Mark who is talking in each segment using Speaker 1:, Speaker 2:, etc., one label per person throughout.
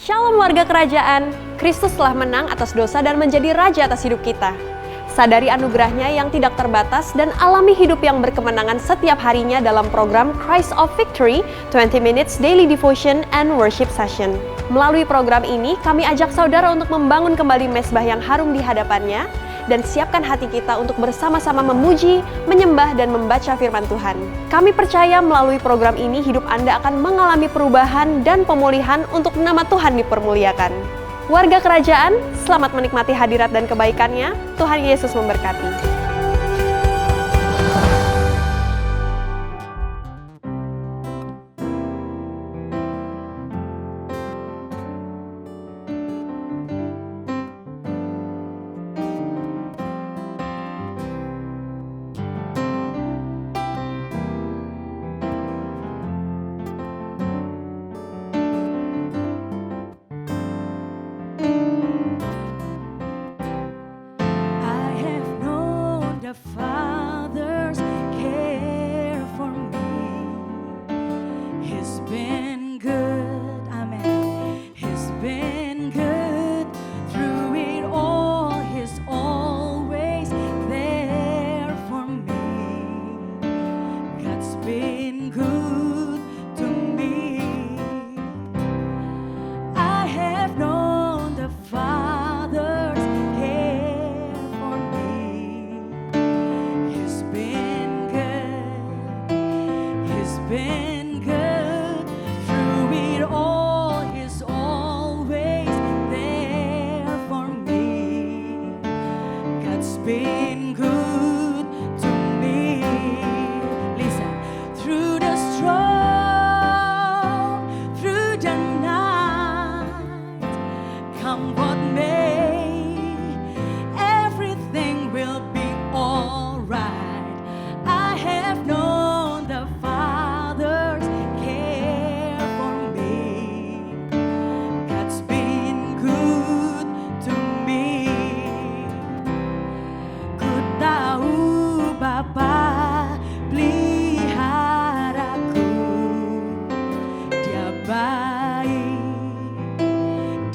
Speaker 1: Shalom warga kerajaan, Kristus telah menang atas dosa dan menjadi Raja atas hidup kita. Sadari anugerahnya yang tidak terbatas dan alami hidup yang berkemenangan setiap harinya dalam program Christ of Victory, 20 Minutes Daily Devotion and Worship Session. Melalui program ini, kami ajak saudara untuk membangun kembali mezbah yang harum di hadapannya, dan siapkan hati kita untuk bersama-sama memuji, menyembah, dan membaca firman Tuhan. Kami percaya melalui program ini hidup Anda akan mengalami perubahan dan pemulihan untuk nama Tuhan dipermuliakan. Warga kerajaan, selamat menikmati hadirat dan kebaikannya. Tuhan Yesus memberkati.
Speaker 2: Father's care for me. He's been good, amen. He's been good through it all. He's always there for me. God's been good to me. I have known the Father's care for me. He's been good through it all. He's always there for me. God's been good to me. Listen, through the storm, through the night, come what may, everything will be alright. I have known the Father's care for me. God's been good to me. Ku tahu Bapa peliharaku.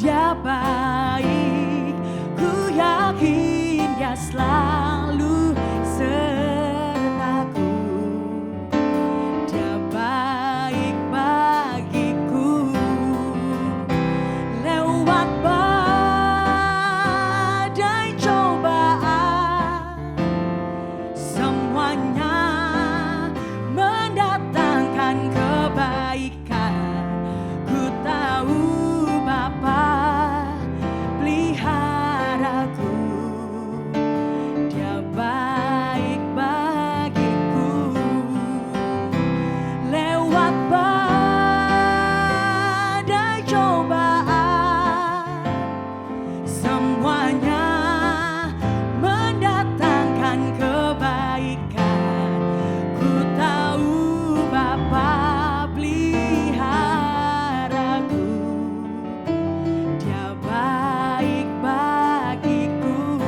Speaker 2: Dia baik, ku yakin Dia selalu sertaku. Dia baik bagiku. Lewat badai cobaan, semuanya mendatangkan kebaikan. Ku tahu Bapa peliharaku. Dia baik bagiku. Lewat badai cobaan, semuanya mendatangkan kebaikan. Ku tahu Bapa peliharaku. Dia baik bagiku.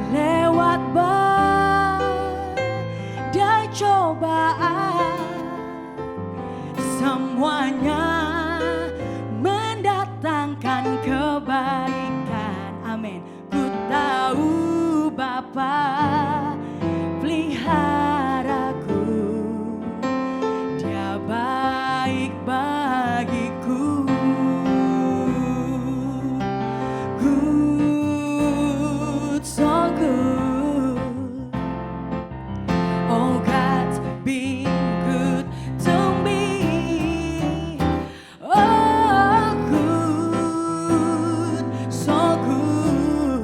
Speaker 2: Lewat badai cobaan, semuanya mendatangkan kebaikan. Amin. Ku tahu Bapa peliharaku. Dia baik bagiku. Good, so good. Oh, God's been good to me. Oh, good, so good.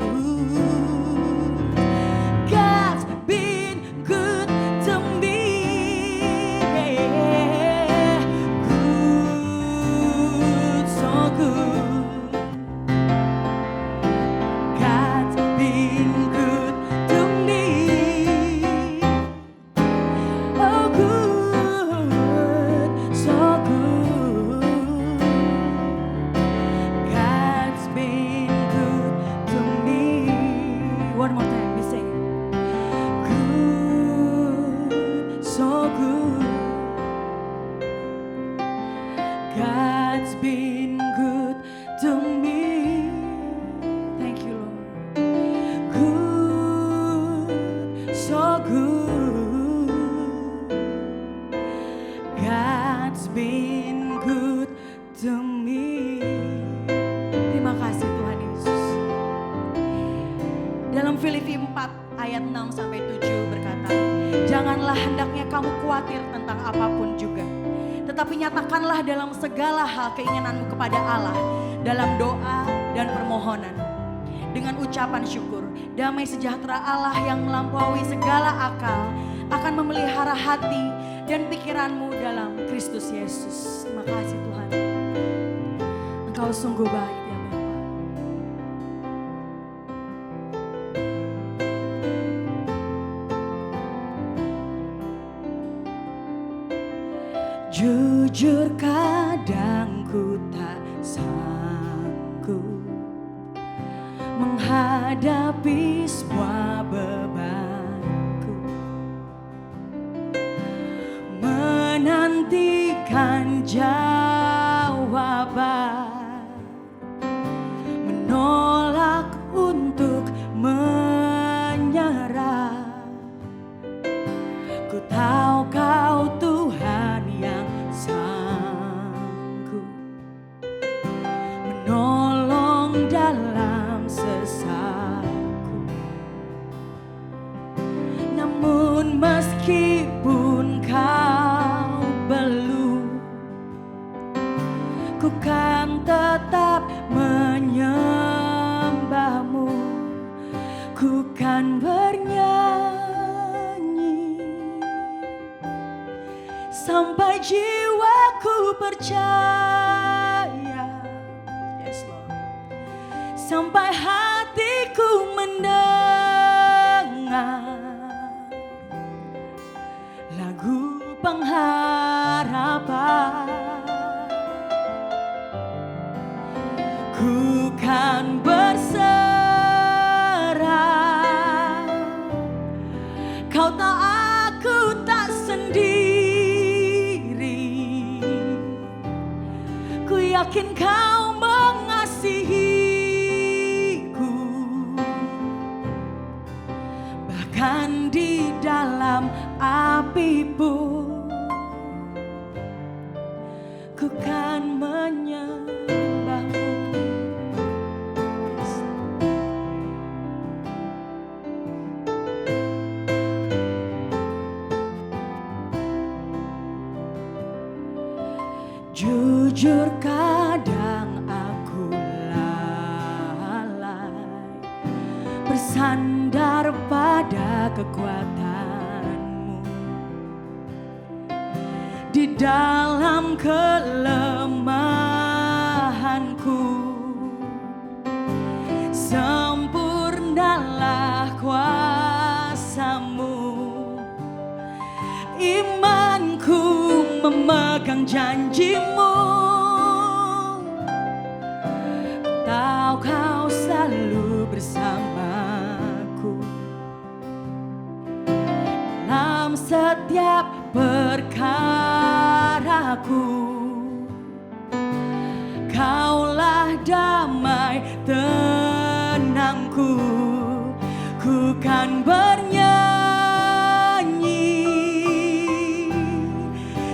Speaker 2: God's been good to me. Good, so good. God's been good to me. Oh, good, so good. God's been good to me. One more time, we sing. Good, so good. God's been to me. Thank you, Lord. Good, so good. God's been good to me. Terima kasih Tuhan Yesus. Dalam Filipi 4 ayat 6 sampai 7 berkata, janganlah hendaknya kamu khawatir tentang apapun juga, tetapi nyatakanlah dalam segala hal keinginanmu kepada Allah dalam doa dan permohonan. Dengan ucapan syukur, damai sejahtera Allah yang melampaui segala akal akan memelihara hati dan pikiranmu dalam Kristus Yesus. Terima kasih Tuhan. Engkau sungguh baik ya Bapa. Jujur kadang ku tak sanggup menghadapi semua bebanku, menantikan jawaban, menolak untuk menyerah. Ku tahu Kau Tuhan yang sanggup menolong dalam sesatku. Namun meskipun Kau belum, ku kan tetap menyembah-Mu. Ku kan bernyanyi sampai jiwaku percaya, yes Lord, sampai hatiku mendengar lagu pengharapan. Ku kan berserah, Kau tahu aku tak sendiri. Ku yakin Kau mengasihiku, bahkan di dalam api pun ku kan menyembah-Mu. Jujur kadang aku lalai bersandar pada kekuatan-Mu. Di dalam kelemahanku, sempurnalah kuasa-Mu. Imanku memegang janji-Mu, tahu Kau selalu bersamaku dalam setiap perkaraku. Kaulah damai tenangku, ku kan bernyanyi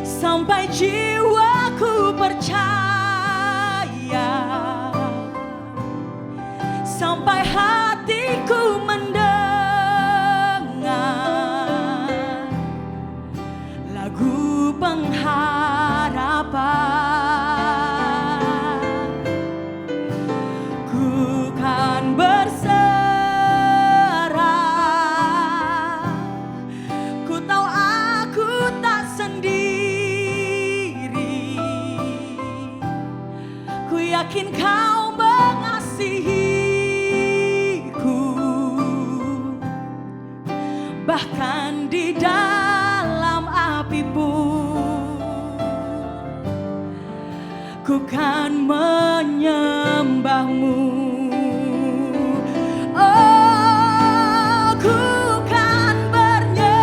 Speaker 2: sampai jiwaku percaya, sampai hatiku mendengar lagu pengharapan. Ku kan berserah, ku tahu aku tak sendiri. Ku yakin Kau mengasihiku, bahkan di dalam api pun ku kan menyembah-Mu. Oh, ku kan bernyanyi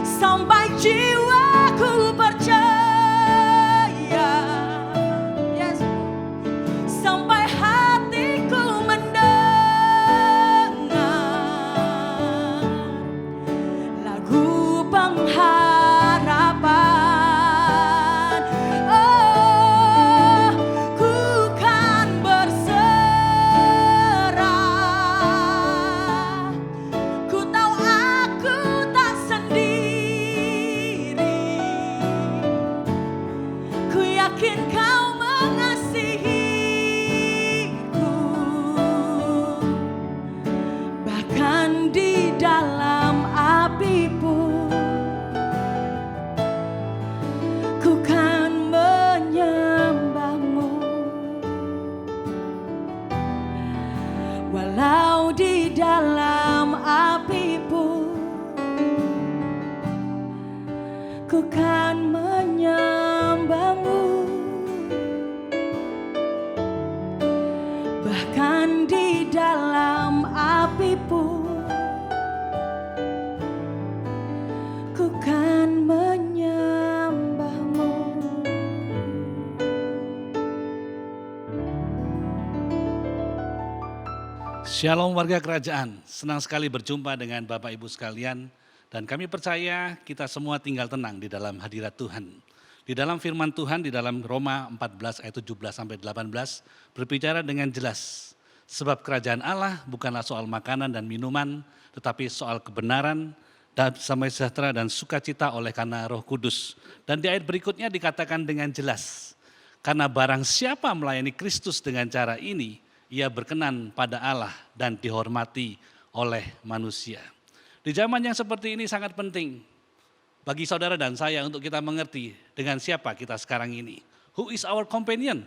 Speaker 2: sampai jiwaku percaya, ku kan menyembahmu, bahkan di dalam api pun ku kan menyembahmu.
Speaker 3: Shalom warga kerajaan, senang sekali berjumpa dengan Bapak Ibu sekalian dan kami percaya kita semua tinggal tenang di dalam hadirat Tuhan. Di dalam firman Tuhan di dalam Roma 14 ayat 17 sampai 18 berbicara dengan jelas. Sebab kerajaan Allah bukanlah soal makanan dan minuman, tetapi soal kebenaran, damai sejahtera dan sukacita oleh karena Roh Kudus. Dan di ayat berikutnya dikatakan dengan jelas, karena barang siapa melayani Kristus dengan cara ini, ia berkenan pada Allah dan dihormati oleh manusia. Di zaman yang seperti ini sangat penting bagi saudara dan saya untuk kita mengerti dengan siapa kita sekarang ini. Who is our companion?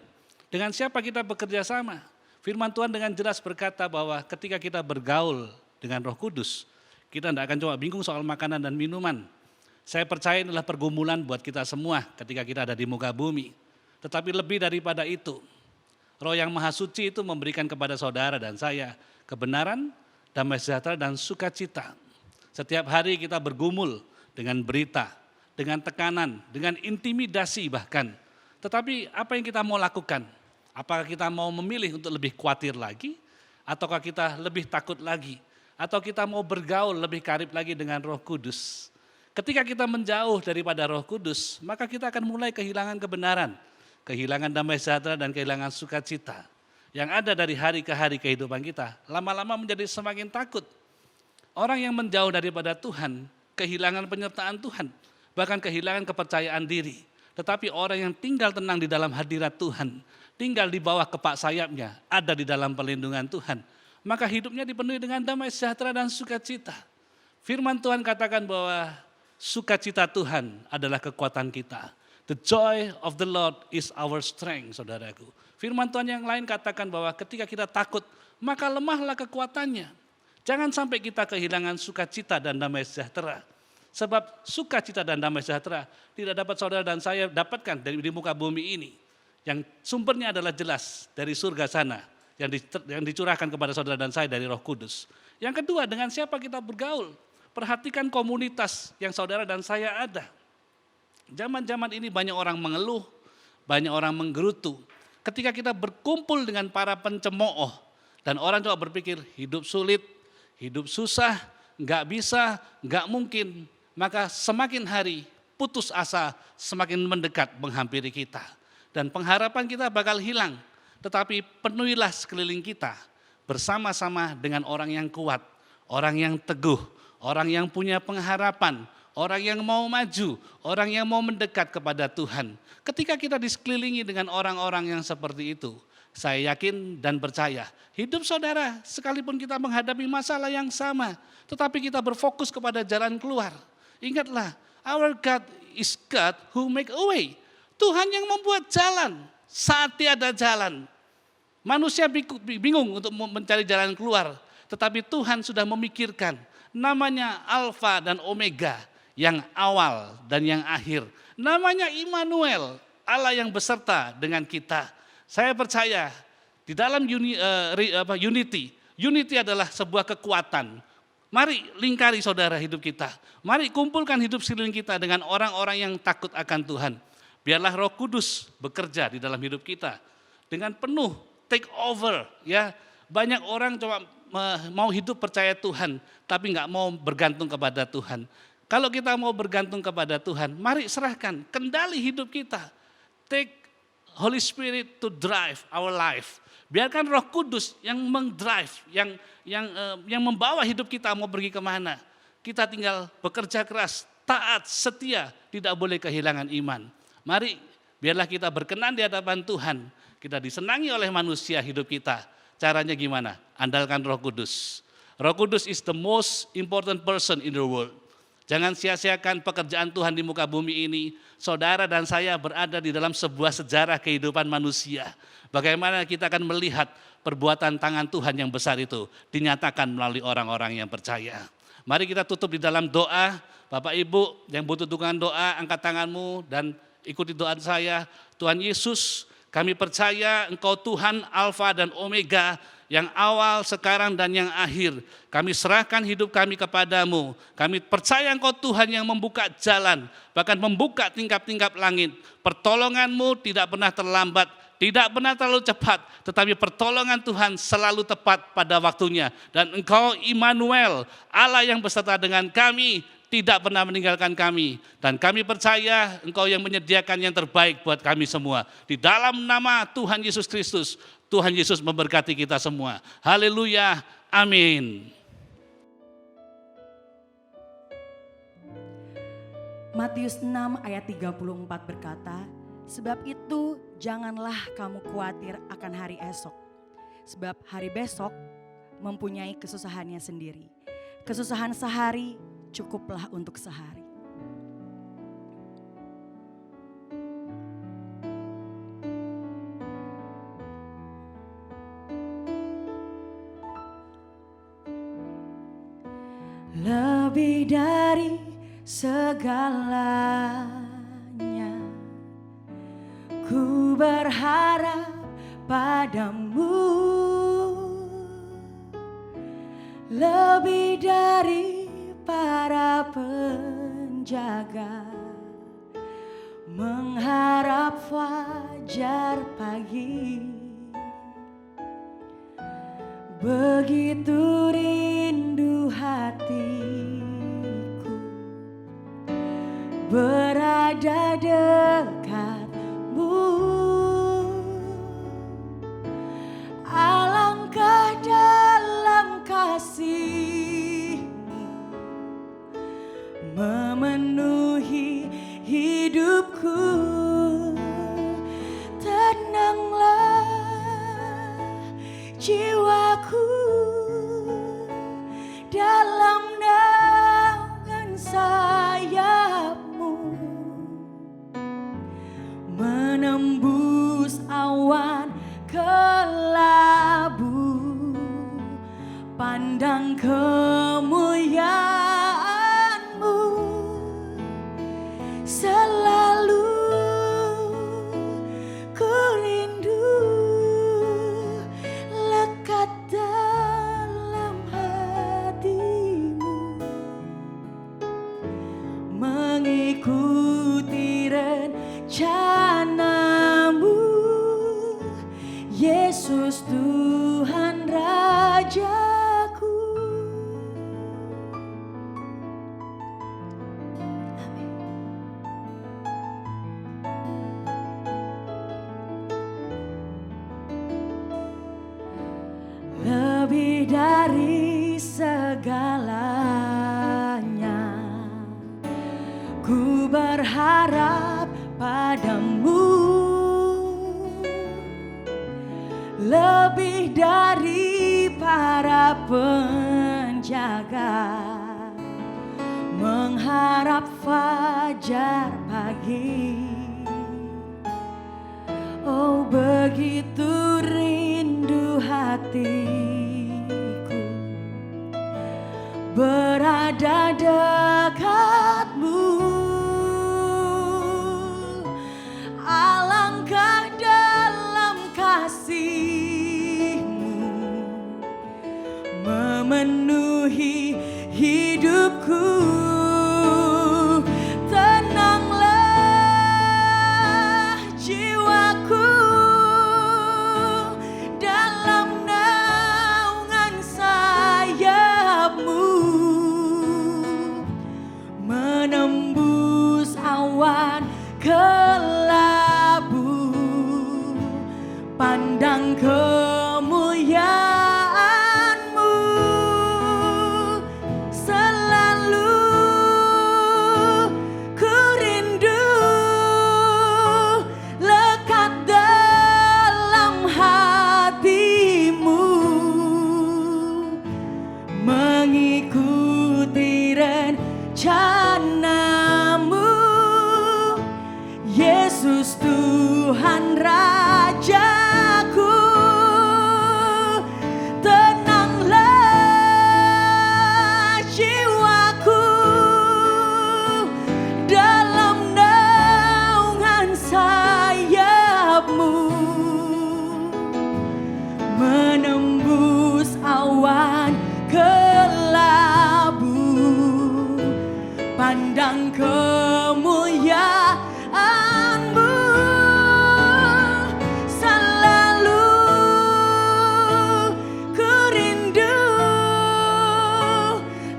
Speaker 3: Dengan siapa kita bekerja sama? Firman Tuhan dengan jelas berkata bahwa ketika kita bergaul dengan Roh Kudus, kita tidak akan coba bingung soal makanan dan minuman. Saya percaya inilah pergumulan buat kita semua ketika kita ada di muka bumi. Tetapi lebih daripada itu, Roh yang Maha Suci itu memberikan kepada saudara dan saya kebenaran, damai sejahtera dan sukacita. Setiap hari kita bergumul dengan berita, dengan tekanan, dengan intimidasi bahkan. Tetapi apa yang kita mau lakukan? Apakah kita mau memilih untuk lebih khawatir lagi? Ataukah kita lebih takut lagi? Atau kita mau bergaul lebih karib lagi dengan Roh Kudus? Ketika kita menjauh daripada Roh Kudus, maka kita akan mulai kehilangan kebenaran, kehilangan damai sejahtera dan kehilangan sukacita. Yang ada dari hari ke hari kehidupan kita, lama-lama menjadi semakin takut. Orang yang menjauh daripada Tuhan, kehilangan penyertaan Tuhan, bahkan kehilangan kepercayaan diri. Tetapi orang yang tinggal tenang di dalam hadirat Tuhan, tinggal di bawah kepak sayapnya, ada di dalam perlindungan Tuhan, maka hidupnya dipenuhi dengan damai sejahtera dan sukacita. Firman Tuhan katakan bahwa sukacita Tuhan adalah kekuatan kita. The joy of the Lord is our strength, saudaraku. Firman Tuhan yang lain katakan bahwa ketika kita takut, maka lemahlah kekuatannya. Jangan sampai kita kehilangan sukacita dan damai sejahtera. Sebab sukacita dan damai sejahtera tidak dapat saudara dan saya dapatkan di muka bumi ini. Yang sumbernya adalah jelas dari surga sana yang dicurahkan kepada saudara dan saya dari Roh Kudus. Yang kedua, dengan siapa kita bergaul. Perhatikan komunitas yang saudara dan saya ada. Zaman-zaman ini banyak orang mengeluh, banyak orang menggerutu. Ketika kita berkumpul dengan para pencemooh dan orang coba berpikir hidup sulit, hidup susah, nggak bisa, nggak mungkin, maka semakin hari putus asa semakin mendekat menghampiri kita. Dan pengharapan kita bakal hilang, tetapi penuhilah sekeliling kita bersama-sama dengan orang yang kuat, orang yang teguh, orang yang punya pengharapan, orang yang mau maju, orang yang mau mendekat kepada Tuhan. Ketika kita disekelilingi dengan orang-orang yang seperti itu, saya yakin dan percaya, hidup saudara sekalipun kita menghadapi masalah yang sama, tetapi kita berfokus kepada jalan keluar. Ingatlah, our God is God who make a way. Tuhan yang membuat jalan saat tiada jalan. Manusia bingung untuk mencari jalan keluar, tetapi Tuhan sudah memikirkan namanya Alfa dan Omega, yang awal dan yang akhir. Namanya Immanuel, Allah yang beserta dengan kita. Saya percaya di dalam unity adalah sebuah kekuatan. Mari lingkari saudara hidup kita. Mari kumpulkan hidup sekeliling kita dengan orang-orang yang takut akan Tuhan. Biarlah Roh Kudus bekerja di dalam hidup kita dengan penuh take over. Ya, banyak orang coba mau hidup percaya Tuhan, tapi nggak mau bergantung kepada Tuhan. Kalau kita mau bergantung kepada Tuhan, mari serahkan kendali hidup kita. Take Holy Spirit to drive our life. Biarkan Roh Kudus yang mendrive, yang membawa hidup kita mau pergi kemana. Kita tinggal bekerja keras, taat, setia, tidak boleh kehilangan iman. Mari, biarlah kita berkenan di hadapan Tuhan. Kita disenangi oleh manusia hidup kita. Caranya gimana? Andalkan Roh Kudus. Roh Kudus is the most important person in the world. Jangan sia-siakan pekerjaan Tuhan di muka bumi ini. Saudara dan saya berada di dalam sebuah sejarah kehidupan manusia. Bagaimana kita akan melihat perbuatan tangan Tuhan yang besar itu dinyatakan melalui orang-orang yang percaya. Mari kita tutup di dalam doa. Bapak Ibu yang butuh dukungan doa, angkat tanganmu dan ikuti doa saya. Tuhan Yesus, kami percaya Engkau Tuhan Alfa dan Omega, yang awal, sekarang, dan yang akhir. Kami serahkan hidup kami kepadamu. Kami percaya Engkau Tuhan yang membuka jalan, bahkan membuka tingkap-tingkap langit. Pertolongan-Mu tidak pernah terlambat, tidak pernah terlalu cepat, tetapi pertolongan Tuhan selalu tepat pada waktunya. Dan Engkau Immanuel, Allah yang beserta dengan kami, tidak pernah meninggalkan kami. Dan kami percaya Engkau yang menyediakan yang terbaik buat kami semua. Di dalam nama Tuhan Yesus Kristus, Tuhan Yesus memberkati kita semua. Haleluya, amin.
Speaker 2: Matius 6 ayat 34 berkata, sebab itu janganlah kamu khawatir akan hari esok. Sebab hari besok mempunyai kesusahannya sendiri. Kesusahan sehari cukuplah untuk sehari. Lebih dari segalanya, ku berharap padamu. Lebih dari para penjaga, mengharap fajar pagi. Begitu rindu hatiku berada dekatmu. Alangkah dalam kasih-Mu memenuhi hidupku. Tenanglah jiwaku dalam naungan sayap-Mu, menembus awan kelabu, pandang kemuliaan-Mu. Selalu ku rindu lekat dalam hati-Mu, mengikuti rencana-Mu, Yesus Tuhan Rajaku. Lebih dari segalanya, ku berharap padamu. Lebih dari para penjaga, mengharap fajar pagi. Oh, begitu rindu hatiku berada dekat-Mu. Alangkah dalam kasih-Mu memenuhi hidupku. Tenanglah jiwaku dalam naungan sayap-Mu, menembus awan kelabu, pandang kemuliaan-Mu. Selalu ku rindu lekat dalam hati-Mu, mengikuti rencana-Mu, Yesus Tuhan Rajaku. Tenanglah jiwa pandang kemuliaan-Mu. Selalu ku rindu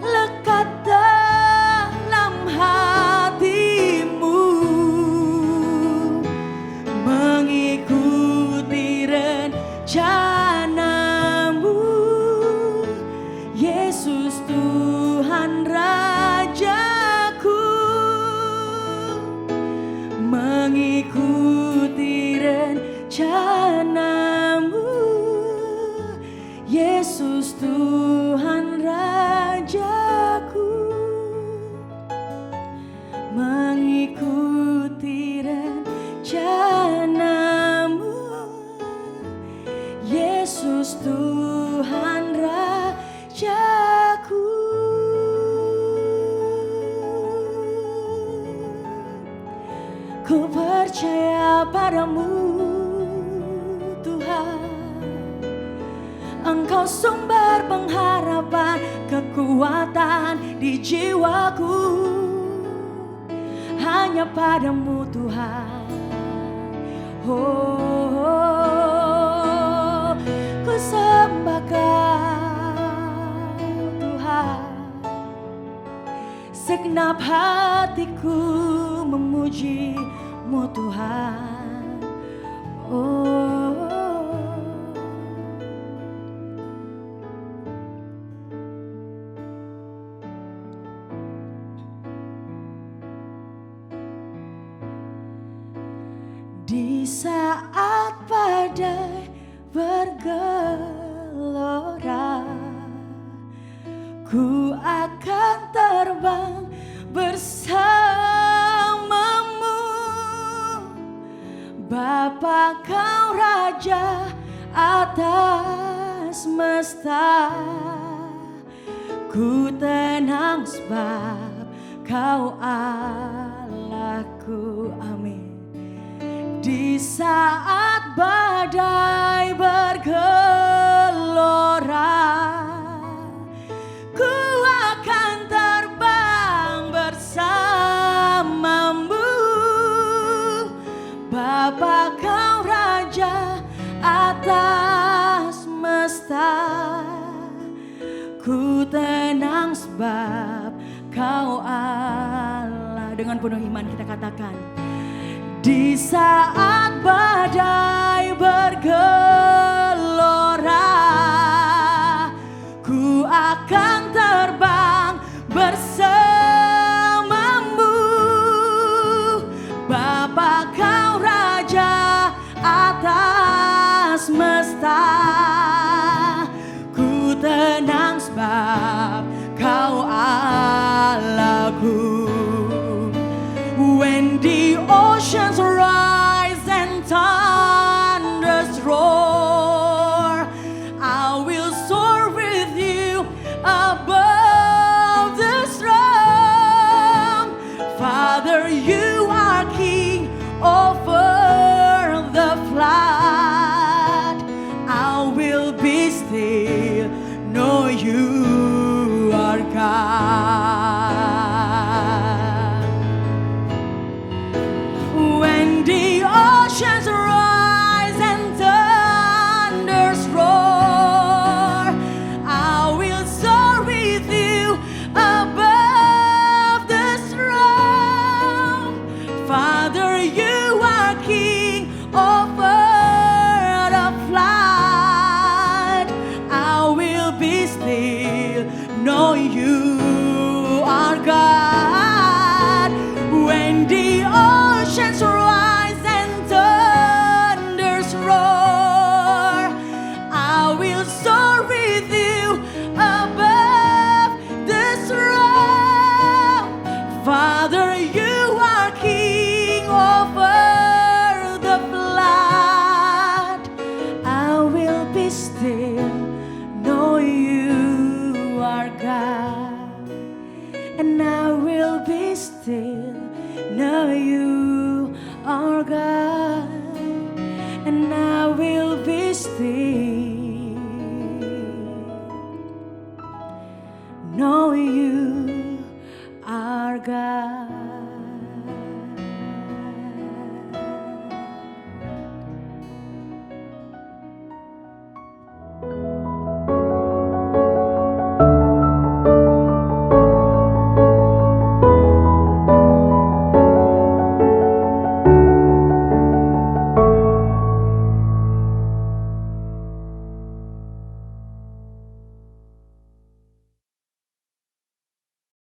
Speaker 2: lekat dalam hati-Mu, mengikuti rencana-Mu, Yesus Tuhan Rajaku, mengikuti rencana-Mu, Yesus Tuhan Rajaku, mengikuti rencana-Mu, Yesus Tuhan Rajaku. Ku percaya padamu, Tuhan. Engkau sumber pengharapan, kekuatan di jiwaku. Hanya padamu, Tuhan. Oh, ku sembah Kau, Tuhan. Segenap hatiku memuji-Mu, Tuhan. Oh, di saat badai bergelora, ku akan terbang bersama-Mu. Bapa, Kau Raja atas semesta. Ku tenang sebab Kau Allahku. Amin. Di saat badai bergelora, ku akan terbang bersama-Mu. Bapa, Kau Raja atas semesta. Ku tenang sebab Kau Allah. Dengan penuh iman kita katakan, di saat badai bergelora, ku akan terbang bersama-Mu. Bapa, Kau Raja atas semesta. Ku tenang sebab Kau Allahku. When the oceans rise and thunders roar, I will soar with You above the storm. Father, You are King over the flood. I will be still, know You are God. When the oceans rise and thunders roar, I will soar with You above the storm. Father, You are King over the flood. I will be still, know You are God. When the oceans rise and thunders surga.